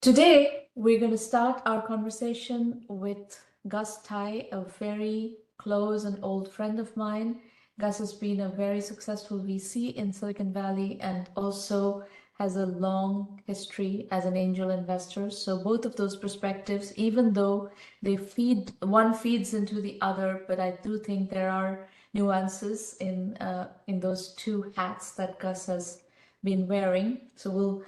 Today, we're going to start our conversation with Gus Tai, a very close and old friend of mine. Gus has been a very successful VC in Silicon Valley and also has a long history as an angel investor. So both of those perspectives, even though one feeds into the other, but I do think there are nuances in those two hats that Gus has been wearing. So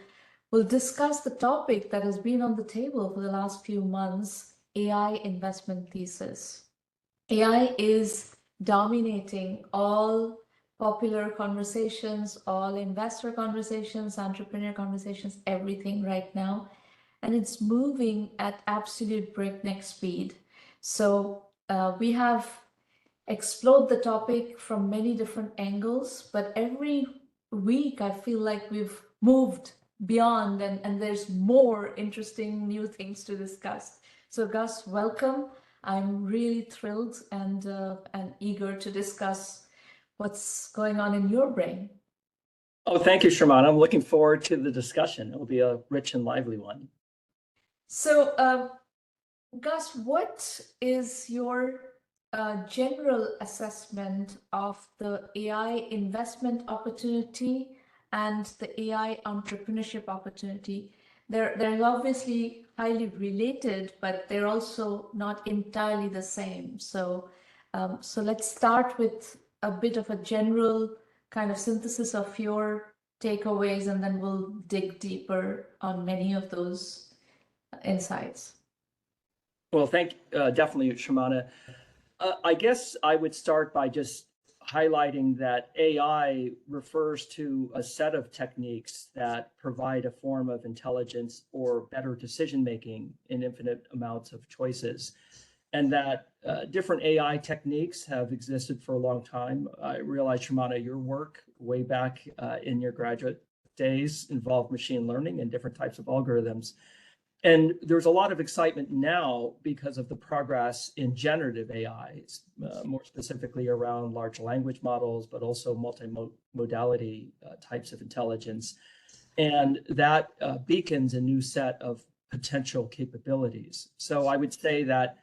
we'll discuss the topic that has been on the table for the last few months, AI investment thesis. AI is dominating all popular conversations, all investor conversations, entrepreneur conversations, everything right now. And it's moving at absolute breakneck speed. So we have explored the topic from many different angles, but every week I feel like we've moved beyond and there's more interesting new things to discuss. So Gus, welcome. I'm really thrilled and eager to discuss what's going on in your brain. Oh, thank you, Sharman. I'm looking forward to the discussion. It'll be a rich and lively one. So, Gus, what is your general assessment of the AI investment opportunity and the AI entrepreneurship opportunity? They're obviously highly related, but they're also not entirely the same. So let's start with a bit of a general kind of synthesis of your takeaways, and then we'll dig deeper on many of those insights. Well, definitely, Sharmana. I guess I would start by just highlighting that AI refers to a set of techniques that provide a form of intelligence or better decision-making in infinite amounts of choices. And that different AI techniques have existed for a long time. I realize, Sharmana, your work way back in your graduate days involved machine learning and different types of algorithms. And there's a lot of excitement now because of the progress in generative AI, more specifically around large language models, but also multimodality types of intelligence. And that beacons a new set of potential capabilities. So I would say that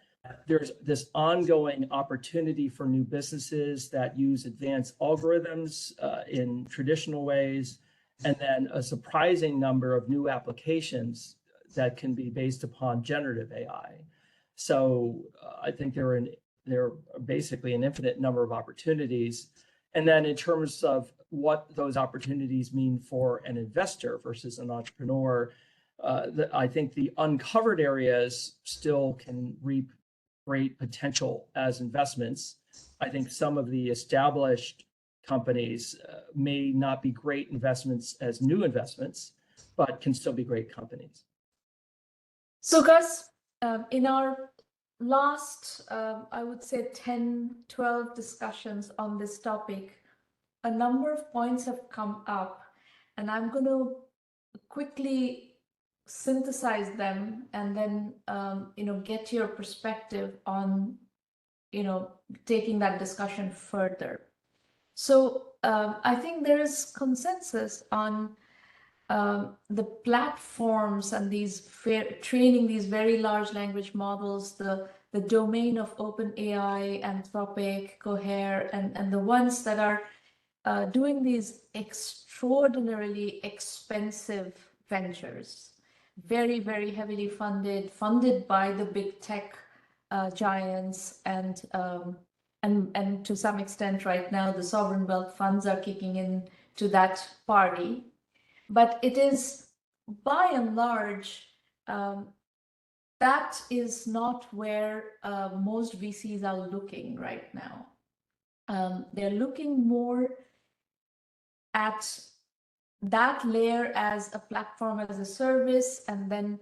there's this ongoing opportunity for new businesses that use advanced algorithms in traditional ways, and then a surprising number of new applications that can be based upon generative AI. So I think there are basically an infinite number of opportunities. And then in terms of what those opportunities mean for an investor versus an entrepreneur, I think the uncovered areas still can reap great potential as investments. I think some of the established companies may not be great investments as new investments, but can still be great companies. So Gus, in our last, I would say 10, 12 discussions on this topic, a number of points have come up, and I'm going to quickly synthesize them and then, get your perspective on, taking that discussion further. So I think there is consensus on the platforms and training these very large language models, the domain of OpenAI, Anthropic, Cohere, and the ones that are doing these extraordinarily expensive ventures, very, very heavily funded by the big tech giants, and to some extent right now the sovereign wealth funds are kicking in to that party. But it is, by and large, that is not where most VCs are looking right now. They're looking more at that layer as a platform as a service, and then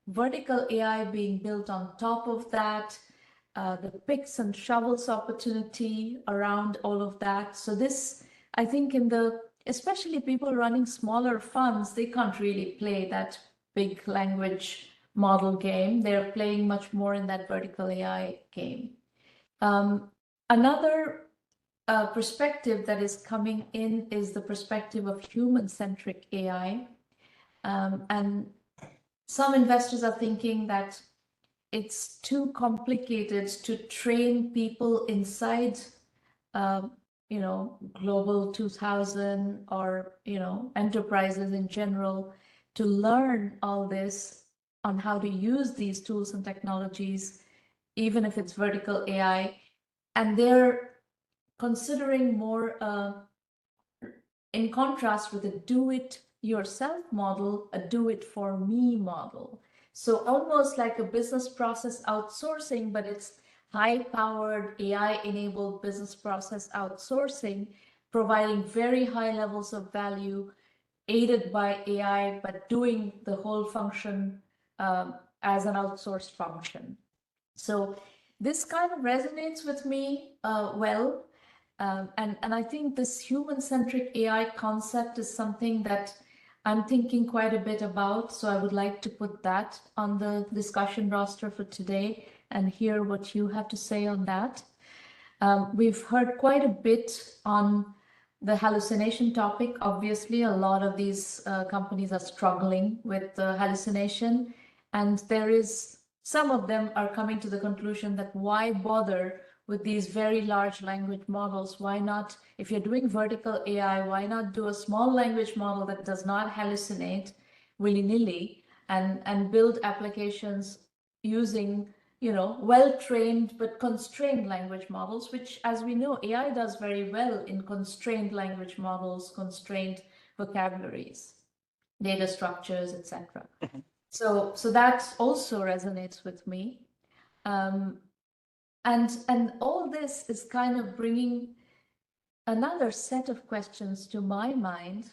vertical AI being built on top of that, the picks and shovels opportunity around all of that. So this, I think, especially people running smaller funds, they can't really play that big language model game. They're playing much more in that vertical AI game. Another perspective that is coming in is the perspective of human-centric AI. And some investors are thinking that it's too complicated to train people inside, Global 2000 or, enterprises in general to learn all this on how to use these tools and technologies, even if it's vertical AI. And they're considering more in contrast with a do-it-yourself model, a do-it-for-me model. So almost like a business process outsourcing, but it's high-powered AI-enabled business process outsourcing, providing very high levels of value, aided by AI, but doing the whole function as an outsourced function. So this kind of resonates with me well. And I think this human-centric AI concept is something that I'm thinking quite a bit about. So I would like to put that on the discussion roster for today and hear what you have to say on that. We've heard quite a bit on the hallucination topic. Obviously, a lot of these companies are struggling with hallucination, and some of them are coming to the conclusion that why bother with these very large language models? Why not, if you're doing vertical AI, why not do a small language model that does not hallucinate willy-nilly and build applications using, well-trained but constrained language models, which, as we know, AI does very well in constrained language models, constrained vocabularies, data structures, etc. So that also resonates with me. And all this is kind of bringing another set of questions to my mind.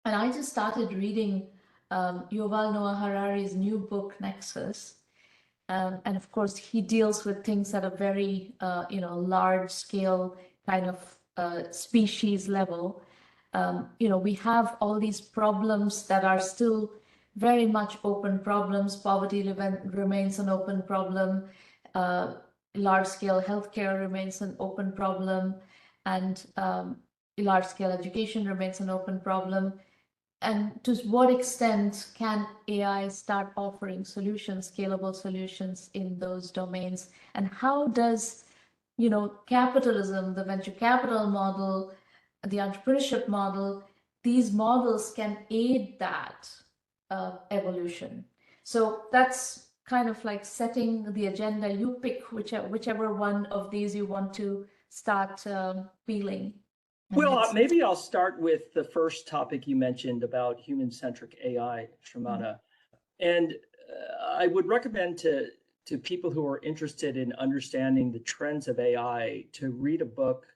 And I just started reading Yuval Noah Harari's new book, Nexus. And of course, he deals with things at a very, large scale kind of species level. We have all these problems that are still very much open problems. Poverty remains an open problem. Large-scale healthcare remains an open problem, and large-scale education remains an open problem. And to what extent can AI start offering solutions, scalable solutions in those domains? And how does, capitalism, the venture capital model, the entrepreneurship model, these models can aid that evolution? So that's kind of like setting the agenda. You pick whichever one of these you want to start peeling. Well, maybe I'll start with the first topic you mentioned about human-centric AI, Shramana. And I would recommend to people who are interested in understanding the trends of AI to read a book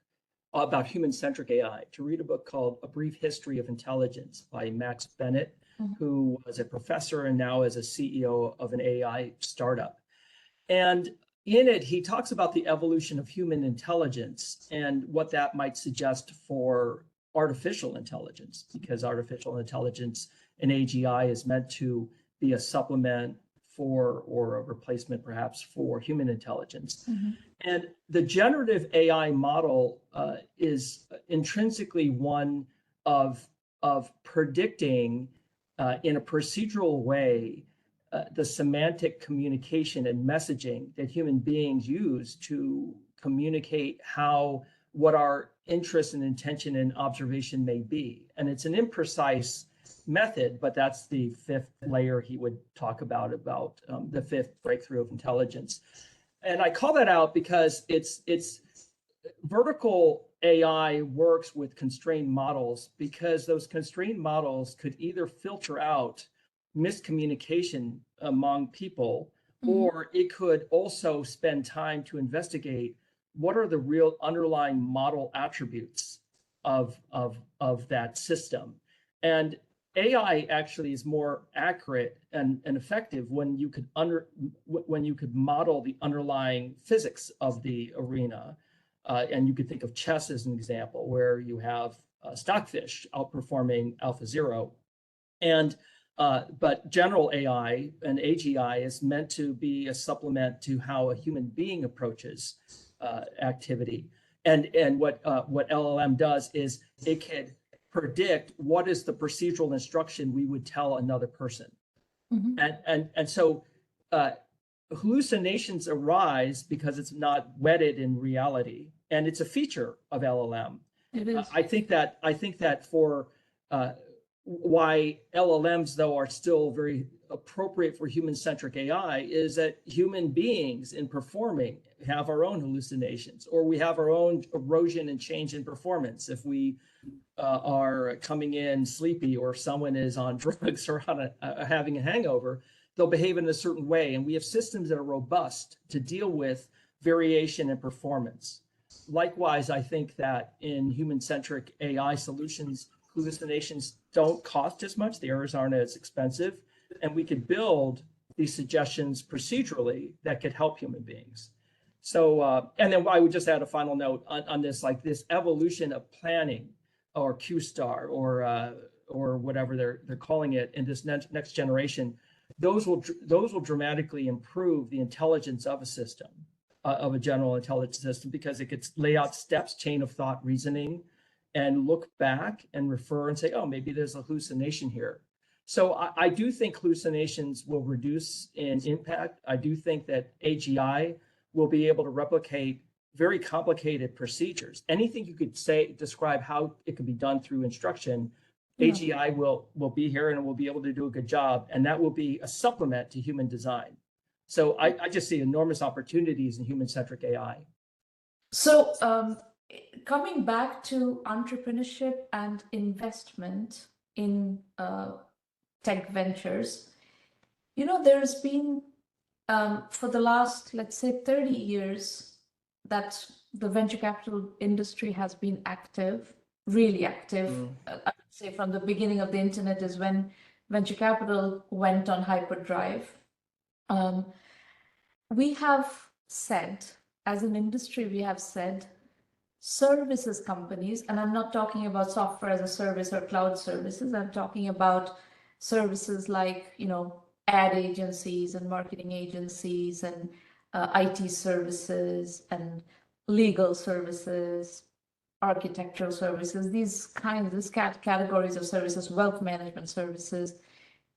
about human-centric AI, to read a book called A Brief History of Intelligence by Max Bennett, who was a professor and now is a CEO of an AI startup. And in it, he talks about the evolution of human intelligence and what that might suggest for artificial intelligence, because artificial intelligence and AGI is meant to be a supplement for, or a replacement perhaps, for human intelligence. And the generative AI model is intrinsically one of predicting in a procedural way the semantic communication and messaging that human beings use to communicate what our interest and intention and observation may be. And it's an imprecise method, but that's the fifth layer he would talk about the fifth breakthrough of intelligence. And I call that out because it's vertical AI works with constrained models, because those constrained models could either filter out miscommunication among people, or it could also spend time to investigate what are the real underlying model attributes of that system. And AI actually is more accurate and effective when you could model the underlying physics of the arena. And you could think of chess as an example, where you have stockfish outperforming AlphaZero. But general AI and AGI is meant to be a supplement to how a human being approaches activity. And what LLM does is it can predict what is the procedural instruction we would tell another person. Mhm. And so hallucinations arise because it's not wedded in reality, and it's a feature of LLM. It is. I think that for why LLMs though are still very appropriate for human-centric AI is that human beings in performing have our own hallucinations, or we have our own erosion and change in performance. If we are coming in sleepy, or if someone is on drugs or on having a hangover, they'll behave in a certain way. And we have systems that are robust to deal with variation in performance. Likewise, I think that in human-centric AI solutions, hallucinations don't cost as much, the errors aren't as expensive, and we could build these suggestions procedurally that could help human beings. So, and then I would just add a final note on this, like this evolution of planning, or Q-Star, or whatever they're calling it in this next generation. Those will dramatically improve the intelligence of a system, of a general intelligence system, because it gets lay out steps, chain of thought reasoning, and look back and refer and say, oh, maybe there's a hallucination here. So I do think hallucinations will reduce in impact. I do think that AGI will be able to replicate very complicated procedures. Anything you could say, describe how it could be done through instruction, Yeah. AGI will be here and will be able to do a good job, and that will be a supplement to human design. So I just see enormous opportunities in human-centric AI. So coming back to entrepreneurship and investment in tech ventures, you know, there's been for the last, let's say, 30 years that the venture capital industry has been active, really active. I would say from the beginning of the internet is when venture capital went on hyperdrive. We have said, as an industry, we have said services companies, and I'm not talking about software as a service or cloud services, I'm talking about services like, you know, ad agencies and marketing agencies and IT services and legal services, architectural services, these categories of services, wealth management services.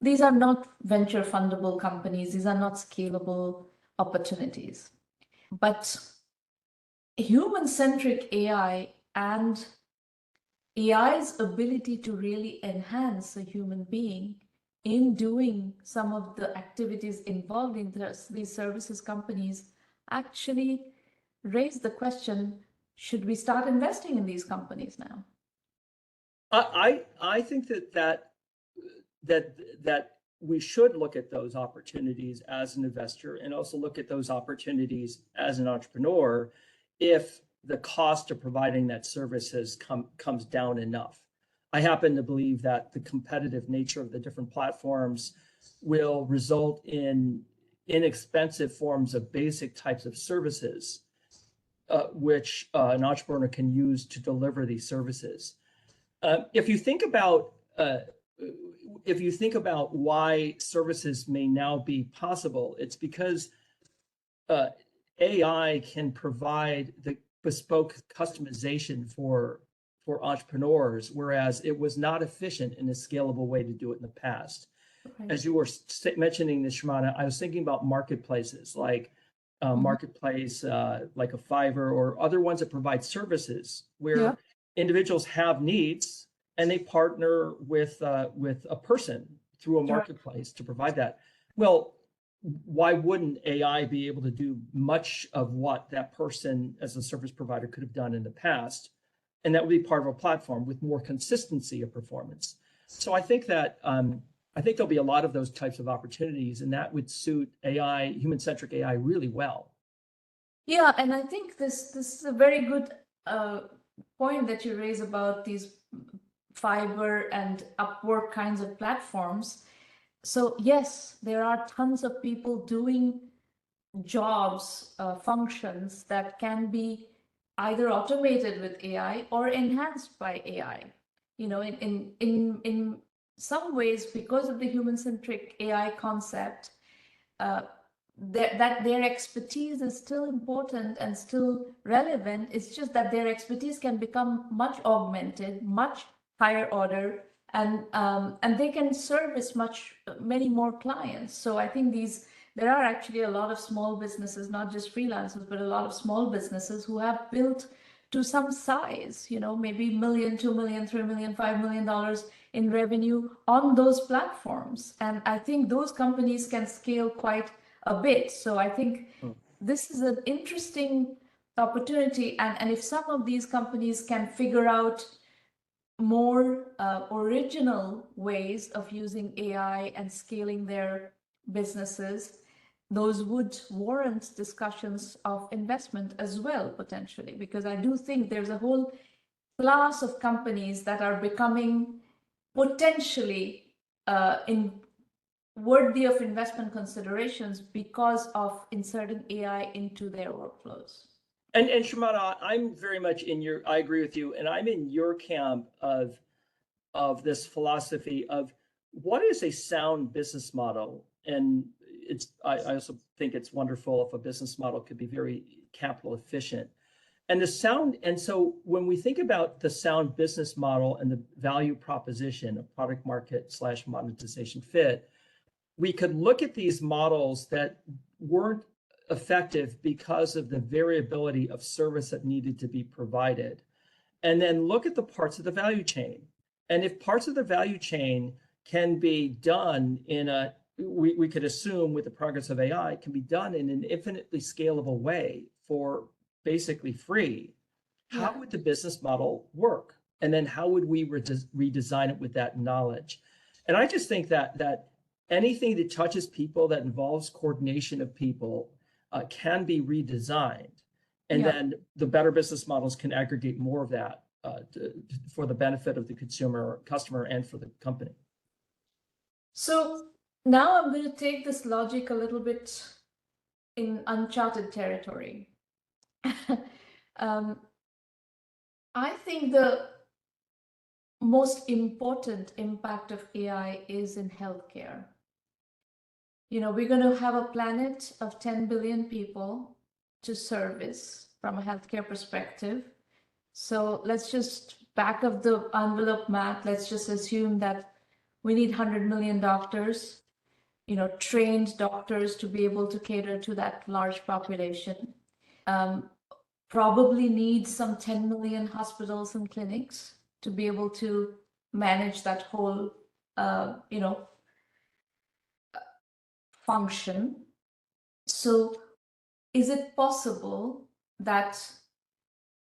These are not venture fundable companies. These are not scalable opportunities. But human-centric AI and AI's ability to really enhance a human being in doing some of the activities involved in these services companies actually raise the question, should we start investing in these companies now? I think that we should look at those opportunities as an investor, and also look at those opportunities as an entrepreneur, if the cost of providing that service comes down enough. I happen to believe that the competitive nature of the different platforms will result in inexpensive forms of basic types of services, which an entrepreneur can use to deliver these services. If you think about why services may now be possible, it's because AI can provide the bespoke customization for entrepreneurs, whereas it was not efficient in a scalable way to do it in the past. Okay. As you were mentioning this, Shramana, I was thinking about marketplaces like marketplace like a Fiverr, or other ones that provide services where individuals have needs and they partner with a person through a marketplace to provide that. Well, why wouldn't AI be able to do much of what that person as a service provider could have done in the past? And that would be part of a platform with more consistency of performance. So I think that there'll be a lot of those types of opportunities, and that would suit AI, human-centric AI, really well. Yeah, and I think this is a very good point that you raise about these Fiverr and Upwork kinds of platforms. So yes, there are tons of people doing jobs, functions that can be either automated with AI or enhanced by AI. You know, in some ways, because of the human-centric AI concept, that their expertise is still important and still relevant. It's just that their expertise can become much augmented, much higher order, and they can service many more clients. So I think there are actually a lot of small businesses, not just freelancers, but a lot of small businesses who have built to some size, maybe $1 million, $2 million, $3 million, $5 million in revenue on those platforms. And I think those companies can scale quite a bit. So I think this is an interesting opportunity. And if some of these companies can figure out more original ways of using AI and scaling their businesses, those would warrant discussions of investment as well, potentially, because I do think there's a whole class of companies that are becoming potentially worthy of investment considerations because of inserting AI into their workflows. And Shimada, I'm very much I agree with you, and I'm in your camp of this philosophy of what is a sound business model. And I also think it's wonderful if a business model could be very capital efficient. And so when we think about the sound business model and the value proposition of product market / monetization fit, we could look at these models that weren't effective because of the variability of service that needed to be provided, and then look at the parts of the value chain. And if parts of the value chain can be done we could assume with the progress of AI, can be done in an infinitely scalable way for basically free, how would the business model work? And then how would we redesign it with that knowledge? And I just think that anything that touches people, that involves coordination of people, can be redesigned. And then the better business models can aggregate more of that for the benefit of the customer, and for the company. So now I'm going to take this logic a little bit in uncharted territory. I think the most important impact of AI is in healthcare. We're going to have a planet of 10 billion people to service from a healthcare perspective. So let's just back of the envelope math. Let's just assume that we need 100 million doctors, trained doctors to be able to cater to that large population. Probably need some 10 million hospitals and clinics to be able to manage that whole, function. So is it possible that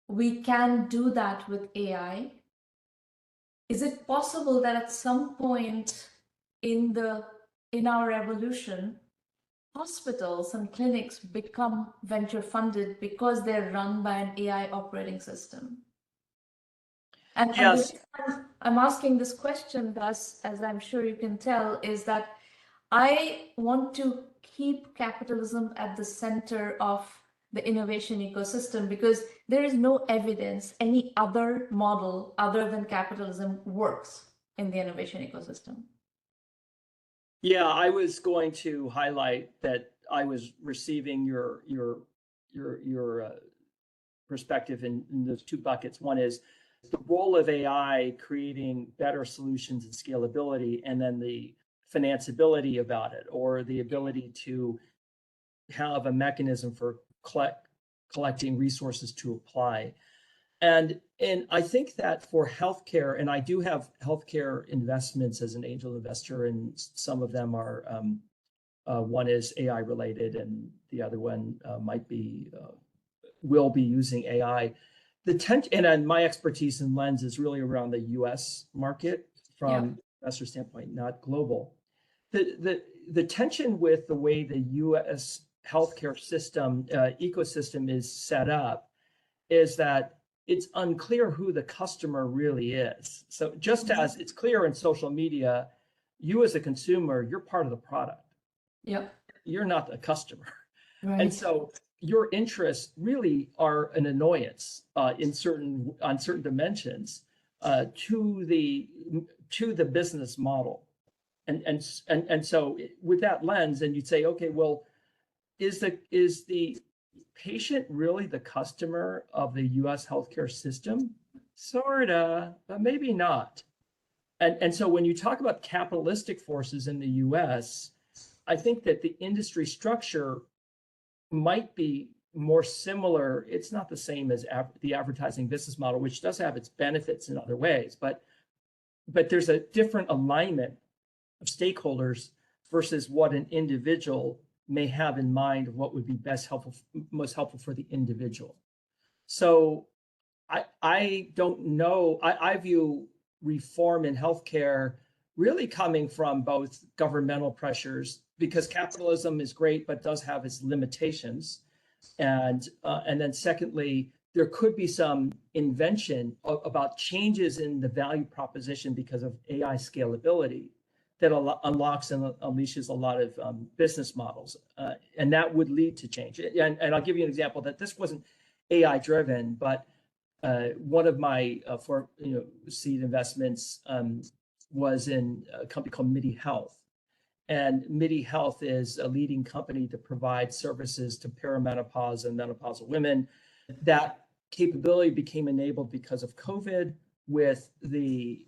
we can do that with AI? Is it possible that at some point in our evolution, hospitals and clinics become venture funded because they're run by an AI operating system? And yes. I'm asking this question, thus, as I'm sure you can tell, is that I want to keep capitalism at the center of the innovation ecosystem, because there is no evidence any other model other than capitalism works in the innovation ecosystem. Yeah, I was going to highlight that I was receiving your perspective in those two buckets. One is the role of AI creating better solutions and scalability, and then the financeability about it, or the ability to have a mechanism for collecting resources to apply. And I think that for healthcare, and I do have healthcare investments as an angel investor, and some of them are, one is AI related, and the other one will be using AI. And my expertise in Lens is really around the US market from investor standpoint, not global. The tension with the way the US healthcare system ecosystem is set up is that it's unclear who the customer really is. So just as it's clear in social media, you as a consumer, you're part of the product. Yep. You're not a customer. Right. And so your interests really are an annoyance on certain dimensions to the business model. And so with that lens, and you'd say, okay, well, is the patient really the customer of the US healthcare system? Sorta, but maybe not. And so when you talk about capitalistic forces in the US, I think that the industry structure might be more similar. It's not the same as the advertising business model, which does have its benefits in other ways, but there's a different alignment of stakeholders versus what an individual may have in mind of what would be most helpful for the individual. So I don't know. I view reform in healthcare really coming from both governmental pressures, because capitalism is great but does have its limitations, and then secondly, there could be some invention about changes in the value proposition because of AI scalability that unlocks and unleashes a lot of business models, and that would lead to change. And I'll give you an example that this wasn't AI driven, but one of my seed investments was in a company called 1Mby1M Health. And 1Mby1M Health is a leading company that provides services to perimenopause and menopausal women. That capability became enabled because of COVID, with the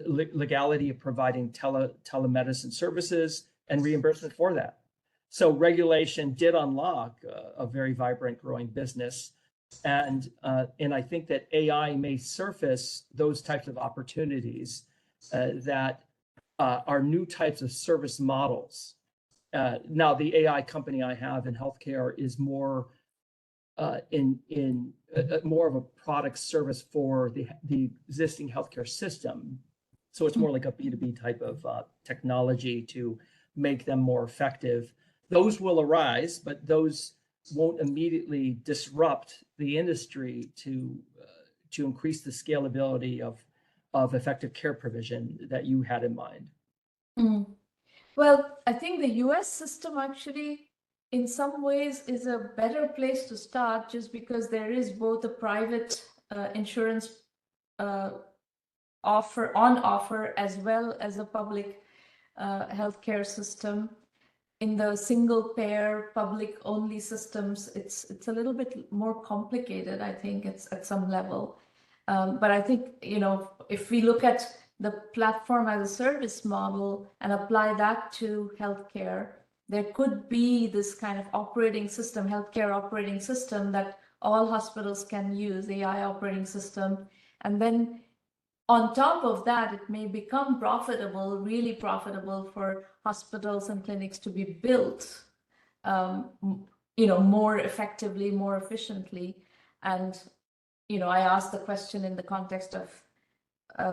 legality of providing telemedicine services and reimbursement for that. So regulation did unlock a very vibrant, growing business. And I think that AI may surface those types of opportunities that are new types of service models. Now, the AI company I have in healthcare is more more of a product service for the existing healthcare system. So it's more like a B2B type of technology to make them more effective. Those will arise, but those won't immediately disrupt the industry to increase the scalability of effective care provision that you had in mind. Mm. Well, I think the US system actually, in some ways, is a better place to start, just because there is both a private insurance offer as well as a public healthcare system. In the single payer public only systems, it's a little bit more complicated. I think it's at some level, but I think, if we look at the platform as a service model and apply that to healthcare, there could be this kind of healthcare operating system that all hospitals can use, AI operating system. And then on top of that, it may become really profitable for hospitals and clinics to be built, more effectively, more efficiently. And, I asked the question in the context of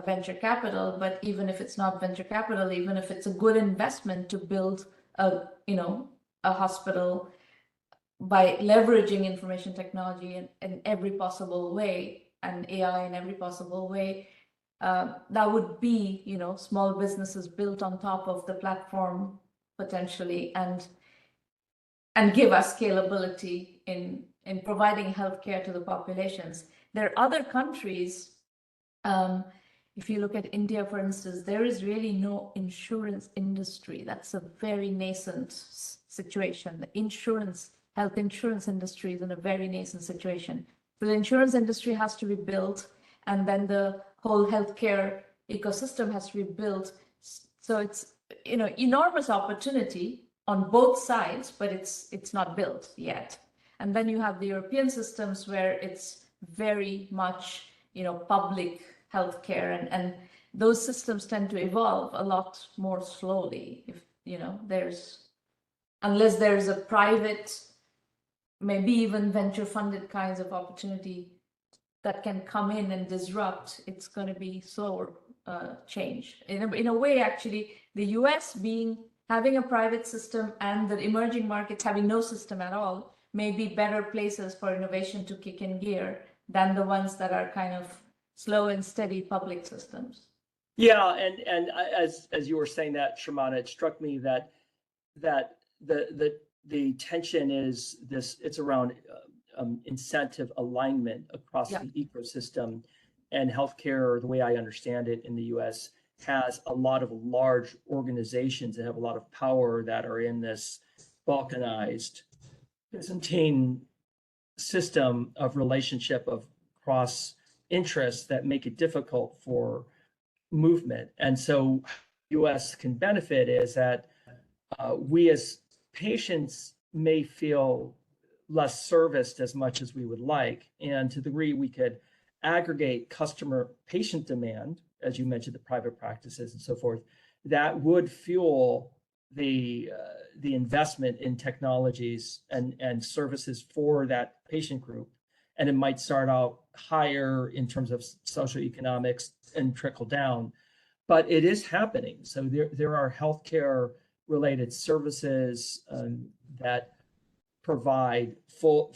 venture capital, but even if it's not venture capital, even if it's a good investment to build a hospital by leveraging information technology in every possible way and AI in every possible way, that would be, small businesses built on top of the platform potentially, and give us scalability in providing healthcare to the populations. There are other countries. If you look at India, for instance, there is really no insurance industry. That's a very nascent situation. The health insurance industry is in a very nascent situation. So the insurance industry has to be built, and then the whole healthcare ecosystem has to be built. So it's, enormous opportunity on both sides, but it's not built yet. And then you have the European systems where it's very much, public healthcare, and those systems tend to evolve a lot more slowly. If unless there's a private, maybe even venture funded kinds of opportunity that can come in and disrupt, it's going to be slower change. In a way, actually, the US having a private system and the emerging markets having no system at all may be better places for innovation to kick in gear than the ones that are kind of slow and steady public systems. Yeah, and as you were saying that, Sharmana, it struck me that the tension is this. It's around incentive alignment across the ecosystem, and healthcare, the way I understand it in the U.S., has a lot of large organizations that have a lot of power that are in this balkanized Byzantine system of relationship of cross interests that make it difficult for movement. And so US can benefit is that we as patients may feel less serviced as much as we would like. And to the degree we could aggregate customer patient demand, as you mentioned, the private practices and so forth, that would fuel the investment in technologies and services for that patient group. And it might start out higher in terms of socioeconomics and trickle down, but it is happening. So there are healthcare related services that provide full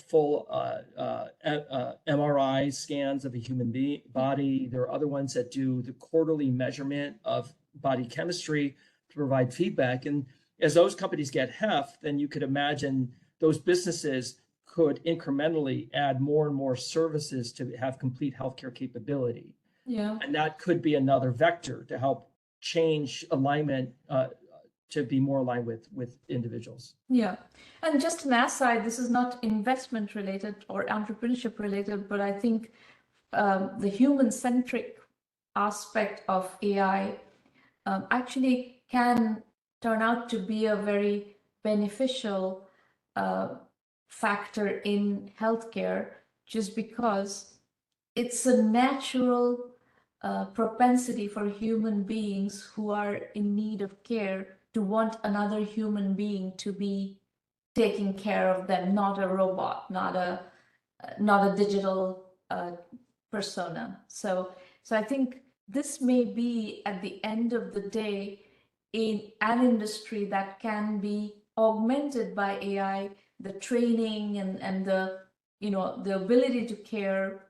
MRI scans of a human body. There are other ones that do the quarterly measurement of body chemistry to provide feedback. And as those companies get heft, then you could imagine those businesses could incrementally add more and more services to have complete healthcare capability. Yeah. And that could be another vector to help change alignment to be more aligned with individuals. Yeah. And just an aside, this is not investment related or entrepreneurship related, but I think the human-centric aspect of AI actually can turn out to be a very beneficial factor in healthcare, just because it's a natural propensity for human beings who are in need of care to want another human being to be taking care of them, not a robot, not a digital persona. So I think this may be, at the end of the day, in an industry that can be augmented by AI. The training and the ability to care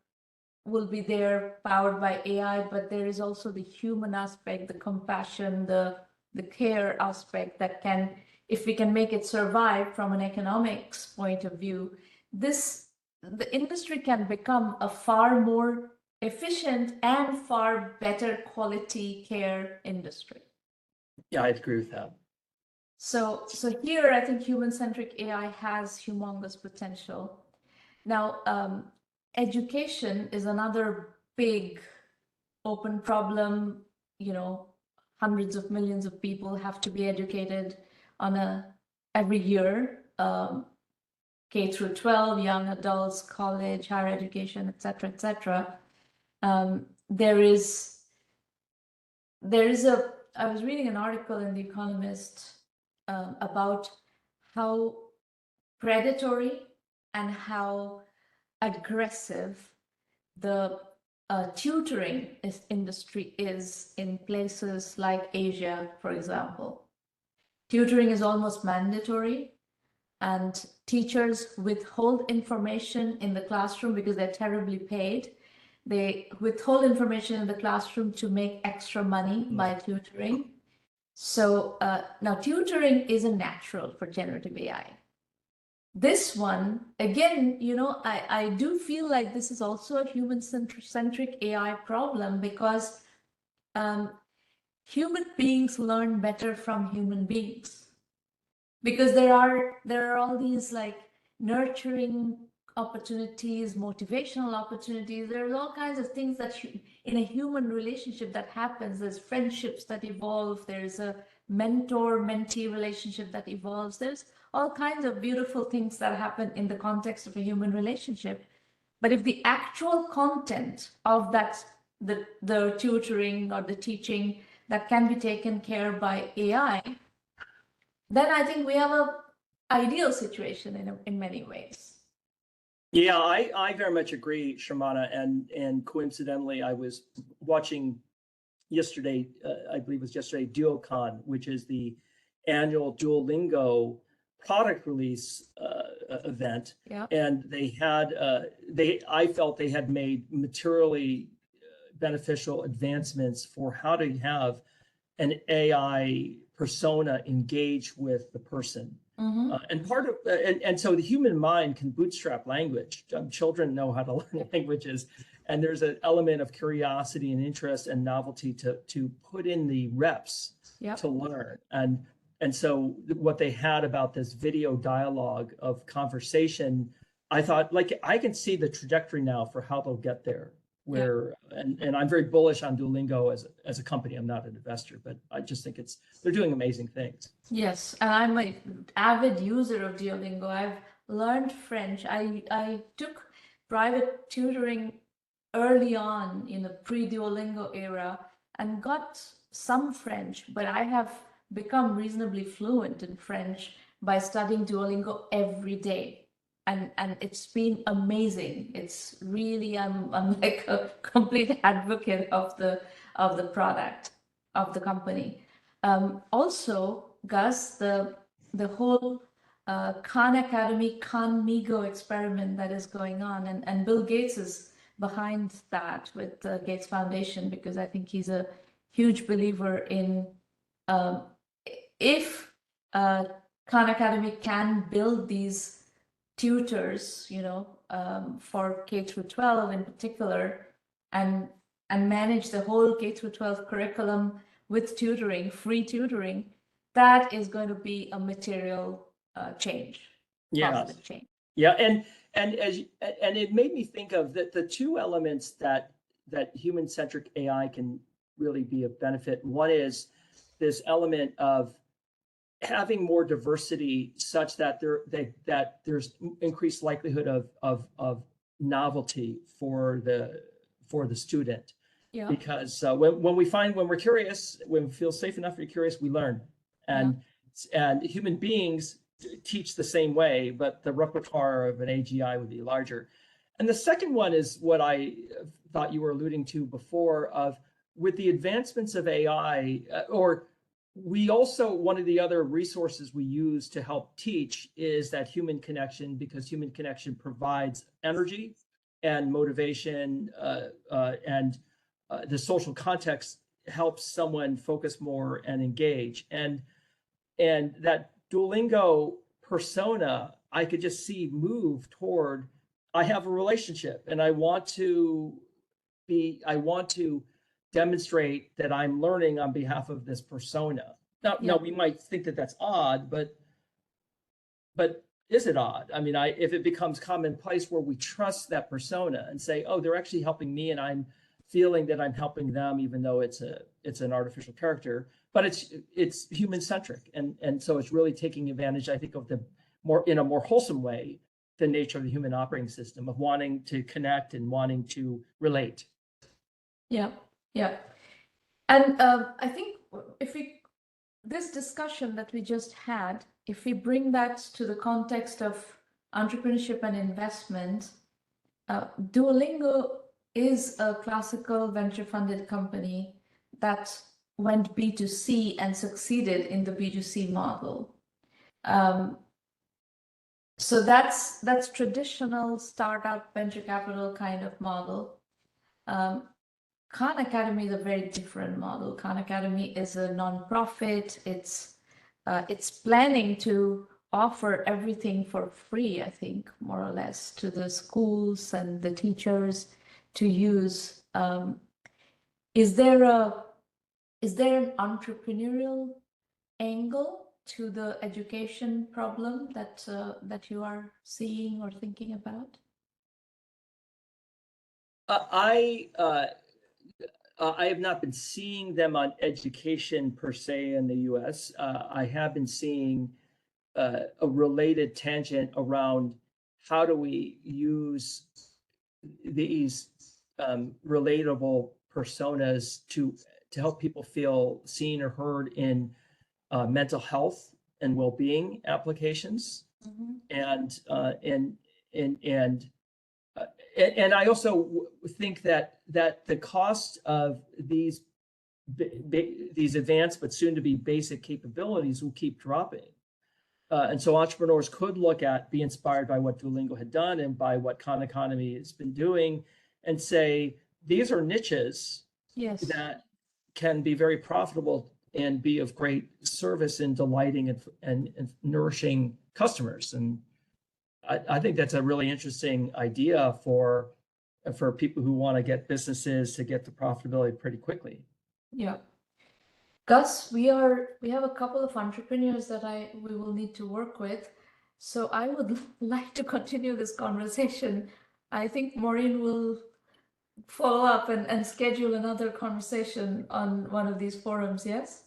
will be there, powered by AI, but there is also the human aspect, the compassion, the care aspect that can, if we can make it survive from an economics point of view, the industry can become a far more efficient and far better quality care industry. Yeah, I agree with that. So here, I think human-centric AI has humongous potential. Now, education is another big open problem. Hundreds of millions of people have to be educated every year, K through 12, young adults, college, higher education, et cetera, et cetera. I was reading an article in The Economist about how predatory and how aggressive the tutoring industry is in places like Asia, for example. Tutoring is almost mandatory, and teachers withhold information in the classroom because they're terribly paid. They withhold information in the classroom to make extra money by tutoring. So now tutoring isn't natural for generative AI. This one, again, I do feel like this is also a human-centric AI problem, because human beings learn better from human beings. Because there are all these like nurturing opportunities, motivational opportunities. There's all kinds of things that in a human relationship that happens. There's friendships that evolve. There's a mentor-mentee relationship that evolves. There's all kinds of beautiful things that happen in the context of a human relationship. But if the actual content of that, the tutoring or the teaching that can be taken care by AI, then I think we have an ideal situation in many ways. Yeah, I very much agree, Sharmana. And coincidentally, I was watching yesterday, I believe it was yesterday, DuoCon, which is the annual Duolingo product release event. Yeah. And I felt they had made materially beneficial advancements for how to have an AI persona engage with the person. Mm-hmm. And so the human mind can bootstrap language. Children know how to learn languages, and there's an element of curiosity and interest and novelty to put in the reps. Yep. To learn. And so what they had about this video dialogue of conversation, I thought, like, I can see the trajectory now for how they'll get there. where and I'm very bullish on Duolingo as a company. I'm not an investor, but I just think they're doing amazing things. Yes, and I'm an avid user of Duolingo. I've learned French. I took private tutoring early on in the pre-Duolingo era and got some French, but I have become reasonably fluent in French by studying Duolingo every day. And it's been amazing. It's really I'm like a complete advocate of the product of the company. Also, Gus, the whole Khan Academy, Khan Migo experiment that is going on, and Bill Gates is behind that with the Gates Foundation, because I think he's a huge believer in if Khan Academy can build these tutors, for K through 12 in particular, and manage the whole K through 12 curriculum with tutoring, free tutoring, that is going to be a material change, positive change. Yeah, and it made me think of the two elements that human-centric AI can really be of benefit. One is this element of having more diversity such that there's increased likelihood of novelty for the student. Yeah. Because when we're curious, when we feel safe enough to be curious, we learn. And human beings teach the same way, but the repertoire of an AGI would be larger. And the second one is what I thought you were alluding to before, of with the advancements of AI, one of the other resources we use to help teach is that human connection, because human connection provides energy and motivation, and the social context helps someone focus more and engage. And that Duolingo persona, I could just see move toward, I have a relationship and I want to demonstrate that I'm learning on behalf of this persona. Now we might think that that's odd, but is it odd? I mean, if it becomes commonplace where we trust that persona and say, oh, they're actually helping me and I'm feeling that I'm helping them, even though it's an artificial character, but it's human-centric. And so it's really taking advantage, I think, of in a more wholesome way, the nature of the human operating system of wanting to connect and wanting to relate. Yeah. And I think this discussion that we just had, if we bring that to the context of entrepreneurship and investment, Duolingo is a classical venture-funded company that went B2C and succeeded in the B2C model. So that's traditional startup venture capital kind of model. Khan Academy is a very different model. Khan Academy is a nonprofit. It's planning to offer everything for free, I think, more or less, to the schools and the teachers to use. Is there an entrepreneurial angle to the education problem that you are seeing or thinking about? I have not been seeing them on education per se in the US. I have been seeing a related tangent around how do we use these relatable personas to help people feel seen or heard in mental health and well-being applications. Mm-hmm. And I also think that the cost of these advanced but soon to be basic capabilities will keep dropping. And so entrepreneurs could be inspired by what Duolingo had done and by what Khan Academy has been doing and say, these are niches that can be very profitable and be of great service in delighting and nourishing customers. And I think that's a really interesting idea for people who want to get businesses to get to profitability pretty quickly. Yeah. Gus, we have a couple of entrepreneurs that we will need to work with. So I would like to continue this conversation. I think Maureen will follow up and schedule another conversation on one of these forums, yes?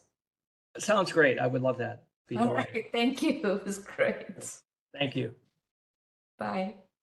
Sounds great. I would love that. Be All delighted. right, thank you. It was great. Thank you. Bye.